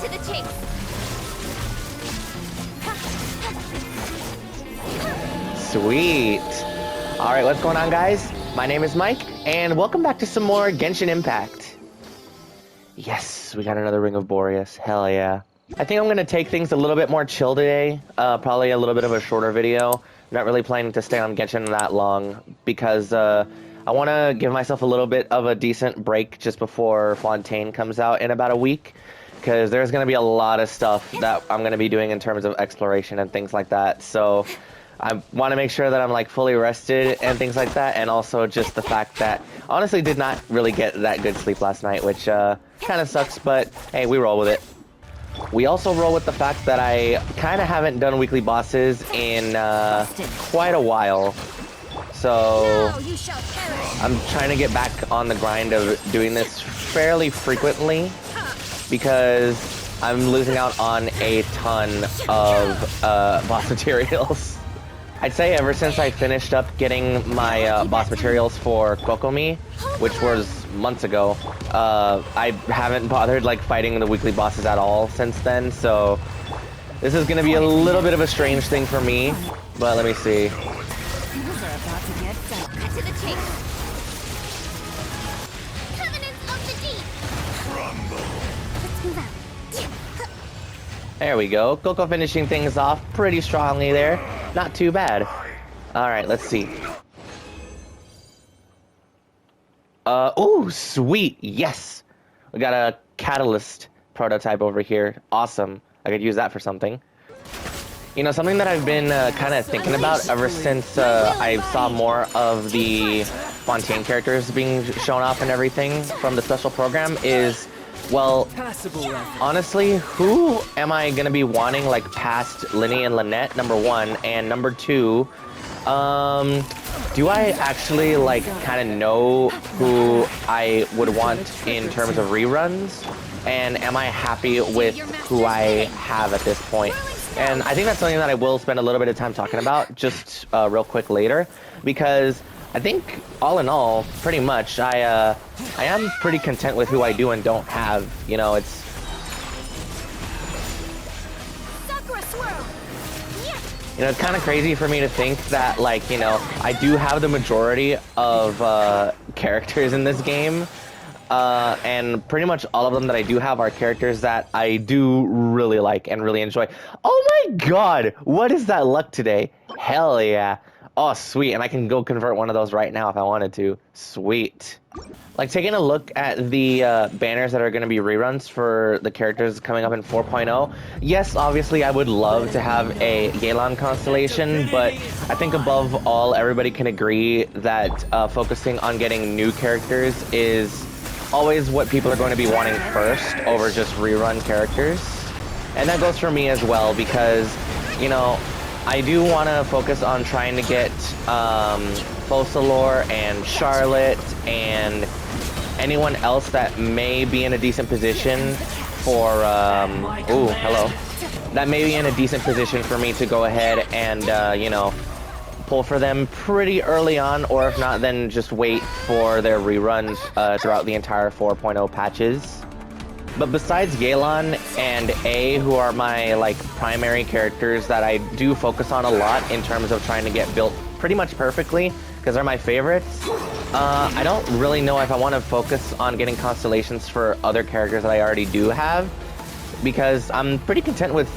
to the chase. Sweet. All right, what's going on, guys? My name is Mike, and welcome back to some more Genshin Impact. Yes, we got another Ring of Boreas. Hell yeah. I think I'm going to take things a little bit more chill today. Probably a little bit of a shorter video. Not really planning to stay on Genshin that long because I want to give myself a little bit of a decent break just before Fontaine comes out in about a week. Because there's going to be a lot of stuff that I'm going to be doing in terms of exploration and things like that. So I want to make sure that I'm like fully rested and things like that. And also just the fact that honestly did not really get that good sleep last night, which kind of sucks. But hey, we roll with it. We also roll with the fact that I kind of haven't done weekly bosses in quite a while. So I'm trying to get back on the grind of doing this fairly frequently because I'm losing out on a ton of boss materials. I'd say ever since I finished up getting my boss materials for Kokomi, which was months ago, I haven't bothered like fighting the weekly bosses at all since then, so this is gonna be a little bit of a strange thing for me, but let me see. Cut to the chase. Covenants of the deep. Let's move out. There we go. Coco finishing things off pretty strongly there. Not too bad. Alright, let's see. Ooh, sweet. Yes. We got a catalyst prototype over here. Awesome. I could use that for something. You know, something that I've been kind of thinking about ever since I saw more of the Fontaine characters being shown off and everything from the special program is, well, honestly, who am I going to be wanting, like, past Linny and Lynette, number one, and number two, do I actually, like, kind of know who I would want in terms of reruns? And am I happy with who I have at this point? And I think that's something that I will spend a little bit of time talking about just real quick later, because I think all in all, pretty much, I am pretty content with who I do and don't have. You know, it's you know, it's kind of crazy for me to think that, like, you know, I do have the majority of characters in this game. And pretty much all of them that I do have are characters that I do really like and really enjoy. Oh my god! What is that luck today? Hell yeah. Oh, sweet. And I can go convert one of those right now if I wanted to. Sweet. Like, taking a look at the banners that are going to be reruns for the characters coming up in 4.0. Yes, obviously, I would love to have a Yelan constellation, but I think above all, everybody can agree that focusing on getting new characters is always what people are going to be wanting first over just rerun characters. And that goes for me as well because, you know, I do want to focus on trying to get Focalor and Charlotte and anyone else that may be in a decent position for, ooh, hello. That may be in a decent position for me to go ahead and, you know, pull for them pretty early on, or if not, then just wait for their reruns throughout the entire 4.0 patches. But besides Yelan and A, who are my, like, primary characters that I do focus on a lot in terms of trying to get built pretty much perfectly, because they're my favorites, I don't really know if I want to focus on getting constellations for other characters that I already do have, because I'm pretty content with,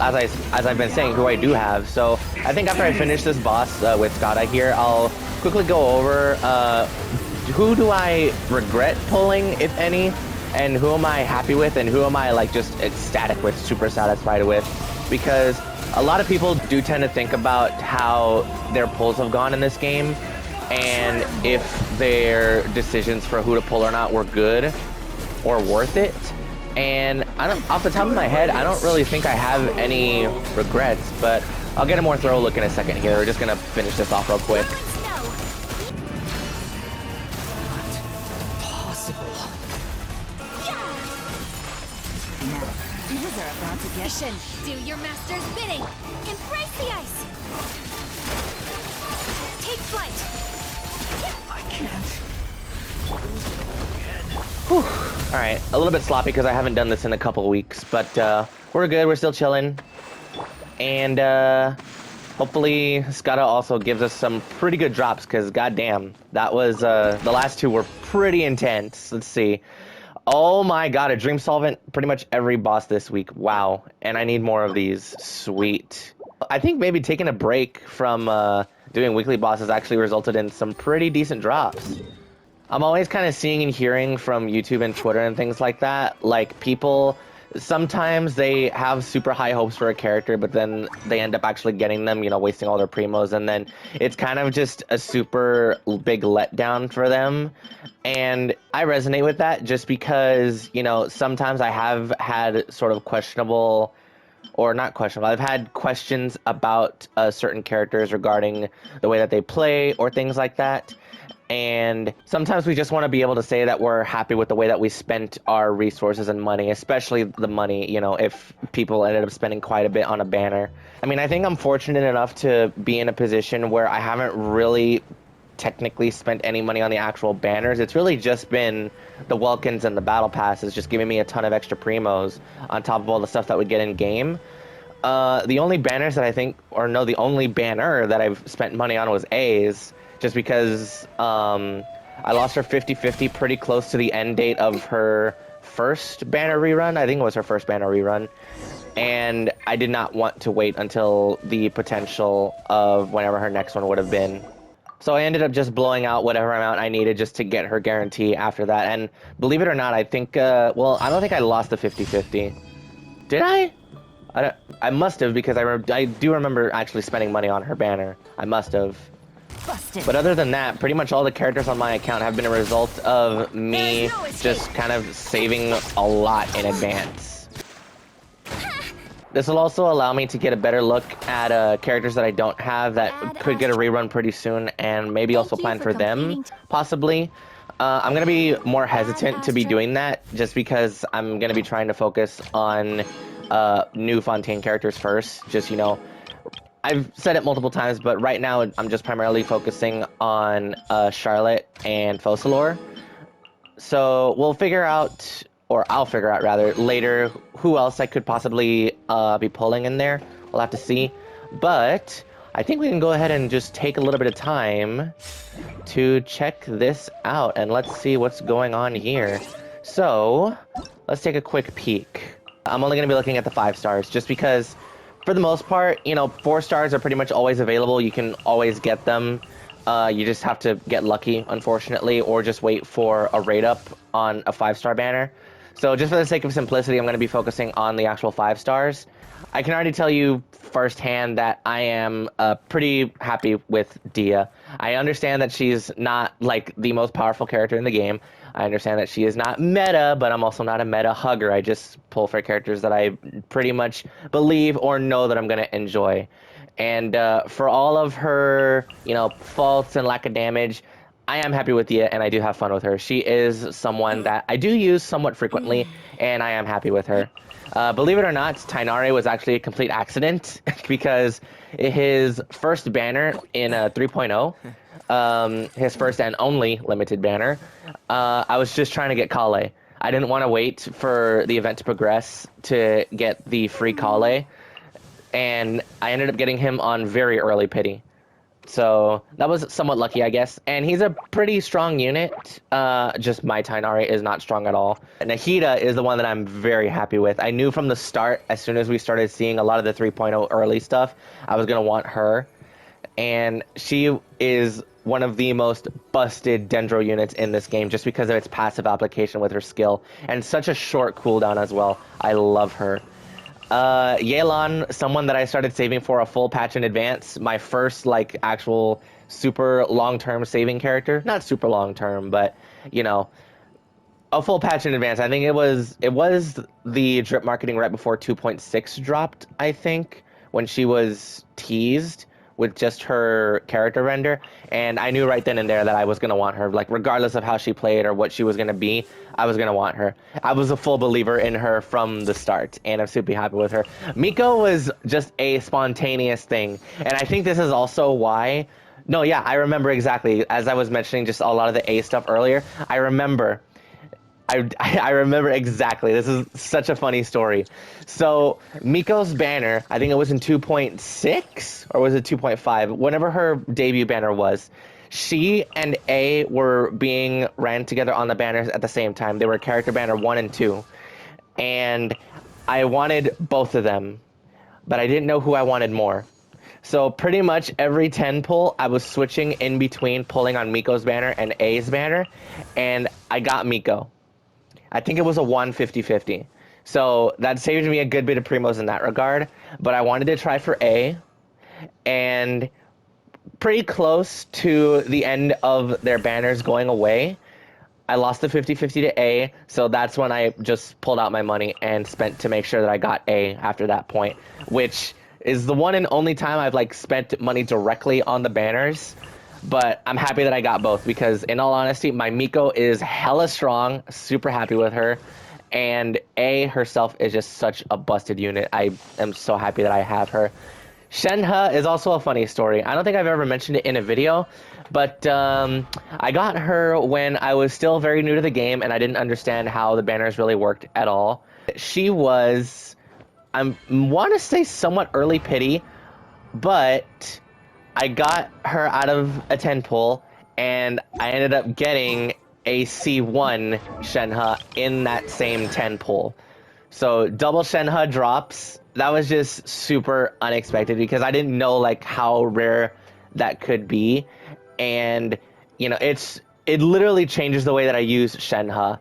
as I've been saying, who I do have. So I think after I finish this boss with Skada here, I'll quickly go over who do I regret pulling, if any, and who am I happy with, and who am I, like, just ecstatic with, super satisfied with. Because a lot of people do tend to think about how their pulls have gone in this game, and if their decisions for who to pull or not were good or worth it. And I don't, off the top of my head, I don't really think I have any regrets, but I'll get a more thorough look in a second here. We're just gonna finish this off real quick. Do your master's bidding. Embrace the ice. Take flight. I can't. Whew. Alright, a little bit sloppy because I haven't done this in a couple of weeks, but we're good, we're still chilling. And hopefully Skada also gives us some pretty good drops, because goddamn, that was, the last two were pretty intense. Let's see. Oh my god, a Dream Solvent pretty much every boss this week. Wow. And I need more of these. Sweet. I think maybe taking a break from doing weekly bosses actually resulted in some pretty decent drops. I'm always kind of seeing and hearing from YouTube and Twitter and things like that. Like, people, sometimes they have super high hopes for a character, but then they end up actually getting them, you know, wasting all their primos, and then it's kind of just a super big letdown for them. And I resonate with that just because, you know, sometimes I have had sort of questionable, or not questionable, I've had questions about certain characters regarding the way that they play or things like that. And sometimes we just want to be able to say that we're happy with the way that we spent our resources and money, especially the money, you know, if people ended up spending quite a bit on a banner. I mean, I think I'm fortunate enough to be in a position where I haven't really technically spent any money on the actual banners. It's really just been the Welkins and the Battle Passes just giving me a ton of extra primos on top of all the stuff that would get in game. The only banners that I think, or no, the only banner that I've spent money on was A's, just because I lost her 50-50 pretty close to the end date of her first banner rerun. I think it was her first banner rerun. And I did not want to wait until the potential of whenever her next one would have been. So I ended up just blowing out whatever amount I needed just to get her guarantee after that. And believe it or not, I think, well, I don't think I lost the 50-50. Did I? I must have, because I do remember actually spending money on her banner. I must have. Busted. But other than that, pretty much all the characters on my account have been a result of me just kind of saving a lot in advance. This will also allow me to get a better look at characters that I don't have that could get a rerun pretty soon, and maybe also plan for them, possibly. I'm going to be more hesitant to be doing that, just because I'm going to be trying to focus on new Fontaine characters first. Just, you know, I've said it multiple times, but right now I'm just primarily focusing on Charlotte and Focalor. So we'll figure out, or I'll figure out rather, later who else I could possibly be pulling in there. We'll have to see. But I think we can go ahead and just take a little bit of time to check this out, and let's see what's going on here. So let's take a quick peek. I'm only going to be looking at the 5 stars, just because for the most part, you know, 4 stars are pretty much always available. You can always get them. You just have to get lucky, unfortunately, or just wait for a rate up on a 5-star banner. So just for the sake of simplicity, I'm going to be focusing on the actual 5 stars. I can already tell you firsthand that I am pretty happy with Dia. I understand that she's not, like, the most powerful character in the game. I understand that she is not meta, but I'm also not a meta hugger. I just pull for characters that I pretty much believe or know that I'm going to enjoy. And for all of her, you know, faults and lack of damage, I am happy with Dia, and I do have fun with her. She is someone that I do use somewhat frequently, and I am happy with her. Believe it or not, Tainare was actually a complete accident, because his first banner in 3.0, his first and only limited banner, I was just trying to get Kale. I didn't want to wait for the event to progress to get the free Kale, and I ended up getting him on very early pity. So that was somewhat lucky, I guess. And he's a pretty strong unit. Just my Tainare is not strong at all. Nahida is the one that I'm very happy with. I knew from the start, as soon as we started seeing a lot of the 3.0 early stuff, I was going to want her. And she is one of the most busted Dendro units in this game, just because of its passive application with her skill. And such a short cooldown as well. I love her. Yelan, someone that I started saving for a full patch in advance. My first, like, actual super long-term saving character. Not super long-term, but, you know, a full patch in advance. I think it was the drip marketing right before 2.6 dropped, I think, when she was teased with just her character render, and I knew right then and there that I was going to want her. Like, regardless of how she played or what she was going to be, I was going to want her. I was a full believer in her from the start, and I'm super happy with her. Miko was just a spontaneous thing, and I think this is also why... No, yeah, I remember exactly. As I was mentioning just a lot of the A stuff earlier, I remember I remember exactly. This is such a funny story. So Miko's banner, I think it was in 2.6 or was it 2.5? Whenever her debut banner was, she and A were being ran together on the banners at the same time. They were character banner 1 and 2. And I wanted both of them, but I didn't know who I wanted more. So pretty much every 10 pull, I was switching in between pulling on Miko's banner and A's banner, and I got Miko. I think it was a 150-50. So that saved me a good bit of primos in that regard, but I wanted to try for A, and pretty close to the end of their banners going away, I lost the 50-50 to A, so that's when I just pulled out my money and spent to make sure that I got A after that point, which is the one and only time I've like spent money directly on the banners. But I'm happy that I got both because, in all honesty, my Miko is hella strong, super happy with her, and A herself is just such a busted unit. I am so happy that I have her. Shenhe is also a funny story. I don't think I've ever mentioned it in a video, but I got her when I was still very new to the game and I didn't understand how the banners really worked at all. She was, I want to say somewhat early pity, but I got her out of a 10 pull and I ended up getting a C1 Shenhe in that same 10 pull. So double Shenhe drops. That was just super unexpected because I didn't know like how rare that could be, and you know it literally changes the way that I use Shenhe,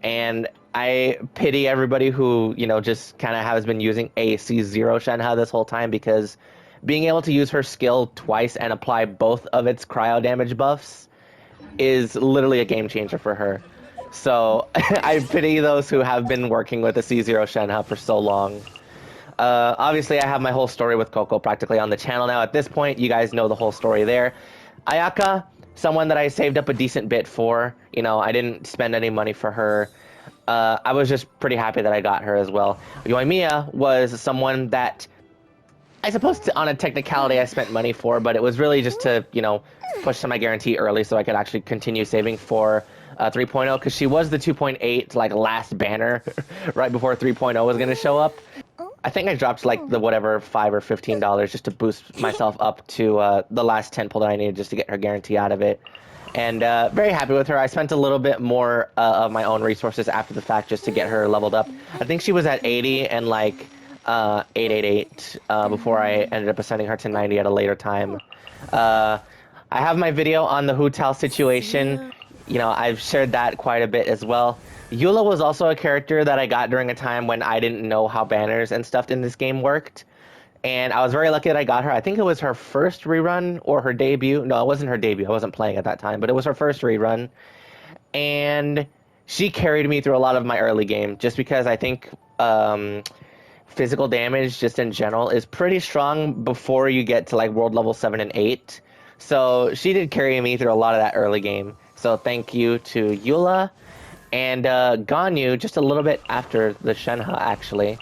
and I pity everybody who just kind of has been using a C0 Shenhe this whole time because being able to use her skill twice and apply both of its cryo damage buffs is literally a game changer for her. So I pity those who have been working with the C0 Shenhe for so long. Obviously, I have my whole story with Coco practically on the channel now. At this point, you guys know the whole story there. Ayaka, someone that I saved up a decent bit for. I didn't spend any money for her. I was just pretty happy that I got her as well. Yoimiya was someone that I suppose on a technicality I spent money for, but it was really just to, push to my guarantee early so I could actually continue saving for 3.0, because she was the 2.8 like last banner right before 3.0 was going to show up. I think I dropped like the whatever $5 or $15 just to boost myself up to the last 10 pull that I needed just to get her guarantee out of it. And very happy with her. I spent a little bit more of my own resources after the fact just to get her leveled up. I think she was at 80 and like 888 before I ended up ascending her to 90 at a later time. I have my video on the Hu Tao situation. I've shared that quite a bit as well. Eula was also a character that I got during a time when I didn't know how banners and stuff in this game worked. And I was very lucky that I got her. I think it was her first rerun or her debut. No, it wasn't her debut. I wasn't playing at that time, but it was her first rerun. And she carried me through a lot of my early game just because I think physical damage just in general is pretty strong before you get to like world level 7 and 8. So she did carry me through a lot of that early game. So thank you to Eula. And Ganyu, just a little bit after the Shenhe, actually.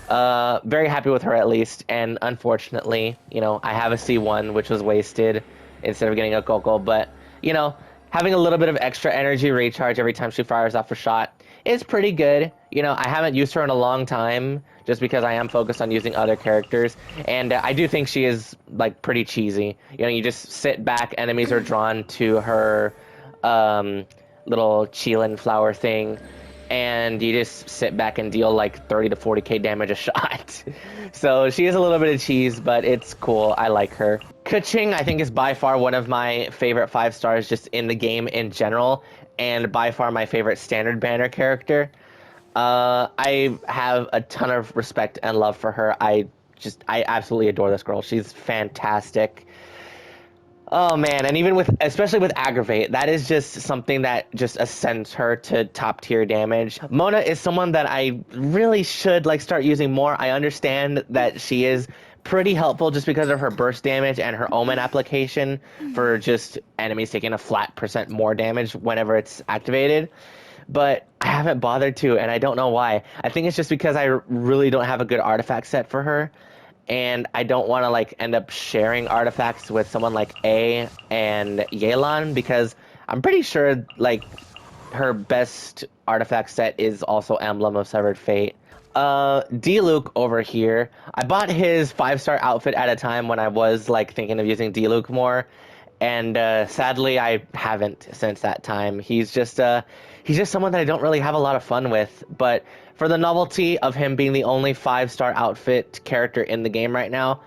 Very happy with her, at least. And unfortunately, I have a C1, which was wasted instead of getting a Coco. But, having a little bit of extra energy recharge every time she fires off a shot is pretty good. I haven't used her in a long time, just because I am focused on using other characters. And I do think she is, like, pretty cheesy. You just sit back, enemies are drawn to her little Qilin flower thing, and you just sit back and deal like 30 to 40k damage a shot. So she is a little bit of cheese, but it's cool. I like her. Keqing, I think, is by far one of my favorite 5 stars just in the game in general, and by far my favorite standard banner character. I have a ton of respect and love for her. I absolutely adore this girl. She's fantastic. Oh man, and especially with Aggravate, that is just something that just ascends her to top tier damage. Mona is someone that I really should start using more. I understand that she is pretty helpful just because of her burst damage and her omen application for just enemies taking a flat % more damage whenever it's activated. But I haven't bothered to, and I don't know why. I think it's just because I really don't have a good artifact set for her. And I don't want to end up sharing artifacts with someone like A and Yelan, because I'm pretty sure her best artifact set is also Emblem of Severed Fate. D-Luke over here, I bought his 5-star outfit at a time when I was like thinking of using D-Luke more, and sadly I haven't since that time. He's just someone that I don't really have a lot of fun with, but for the novelty of him being the only 5-star outfit character in the game right now,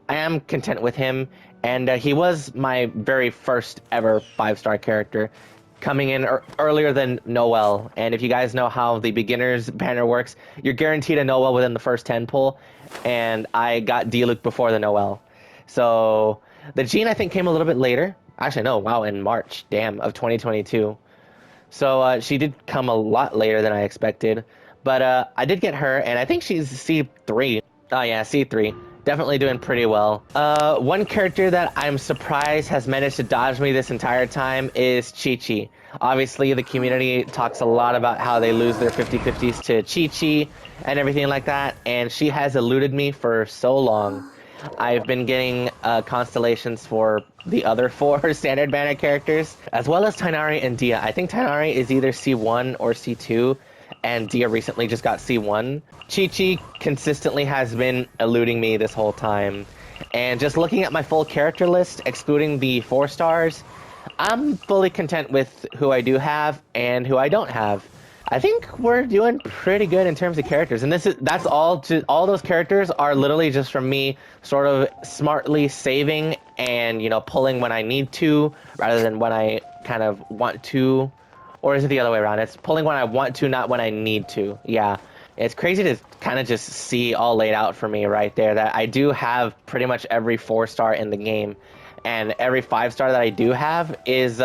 I am content with him, and he was my very first ever 5-star character, coming in earlier than Noel. And if you guys know how the beginner's banner works, you're guaranteed a Noel within the first 10 pull, and I got D-Luke before the Noel. So the Jean I think came a little bit later. Actually, no, wow, in March, damn, of 2022. So she did come a lot later than I expected. But I did get her, and I think she's C3. Oh yeah, C3. Definitely doing pretty well. One character that I'm surprised has managed to dodge me this entire time is Chi-Chi. Obviously, the community talks a lot about how they lose their 50-50s to Chi-Chi and everything like that, and she has eluded me for so long. I've been getting constellations for the other 4 standard banner characters, as well as Tighnari and Dia. I think Tighnari is either C1 or C2, and Dia recently just got C1. Chi-Chi consistently has been eluding me this whole time. And just looking at my full character list, excluding the 4 stars, I'm fully content with who I do have and who I don't have. I think we're doing pretty good in terms of characters, and that's all those characters are literally just from me sort of smartly saving and, you know, pulling when I need to rather than when I kind of want to. Or is it the other way around? It's pulling when I want to, not when I need to. Yeah. It's crazy to kind of just see all laid out for me right there that I do have pretty much every 4-star in the game. And every 5-star that I do have is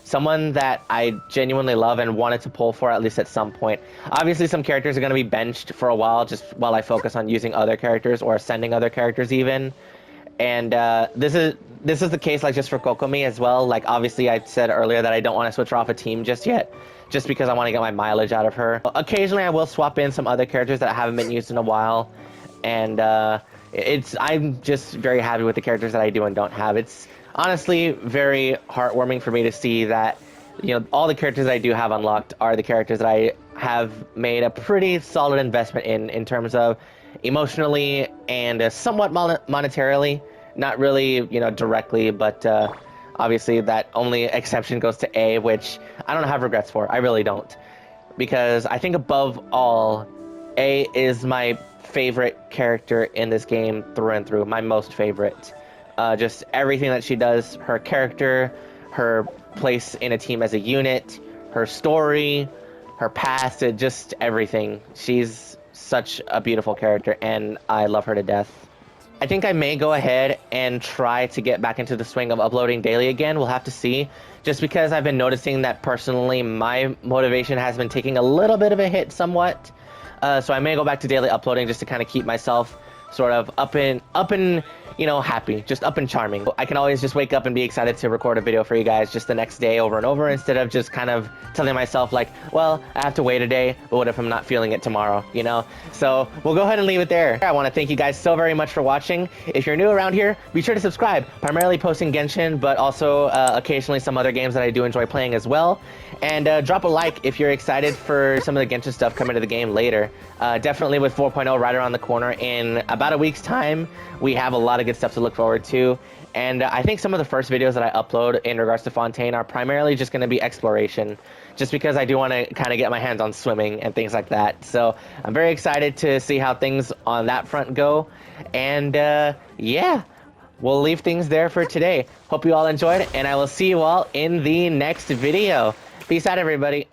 someone that I genuinely love and wanted to pull for at least at some point. Obviously, some characters are going to be benched for a while just while I focus on using other characters or sending other characters even. And this is the case like just for Kokomi as well. Like obviously I said earlier that I don't want to switch her off a team just yet, just because I want to get my mileage out of her. Occasionally I will swap in some other characters that haven't been used in a while, and I'm just very happy with the characters that I do and don't have. It's honestly very heartwarming for me to see that, you know, all the characters that I do have unlocked are the characters that I have made a pretty solid investment in terms of emotionally and somewhat monetarily. Not really, you know, directly, but obviously that only exception goes to A, which I don't have regrets for. I really don't. Because I think above all, A is my favorite character in this game through and through. My most favorite. Just everything that she does, her character, her place in a team as a unit, her story, her past, just everything. She's such a beautiful character, and I love her to death. I think I may go ahead and try to get back into the swing of uploading daily again. We'll have to see. Just because I've been noticing that personally my motivation has been taking a little bit of a hit somewhat. So I may go back to daily uploading just to kind of keep myself sort of up and you know, happy, just up and charming. I can always just wake up and be excited to record a video for you guys just the next day over and over, instead of just kind of telling myself like, well, I have to wait a day, but what if I'm not feeling it tomorrow, you know? So we'll go ahead and leave it there. I want to thank you guys so very much for watching. If you're new around here, be sure to subscribe. Primarily posting Genshin, but also occasionally some other games that I do enjoy playing as well. And drop a like if you're excited for some of the Genshin stuff coming to the game later. Definitely with 4.0 right around the corner in about a week's time. We have a lot of good stuff to look forward to. And I think some of the first videos that I upload in regards to Fontaine are primarily just going to be exploration, just because I do want to kind of get my hands on swimming and things like that. So I'm very excited to see how things on that front go. And yeah, we'll leave things there for today. Hope you all enjoyed, and I will see you all in the next video. Peace out, everybody.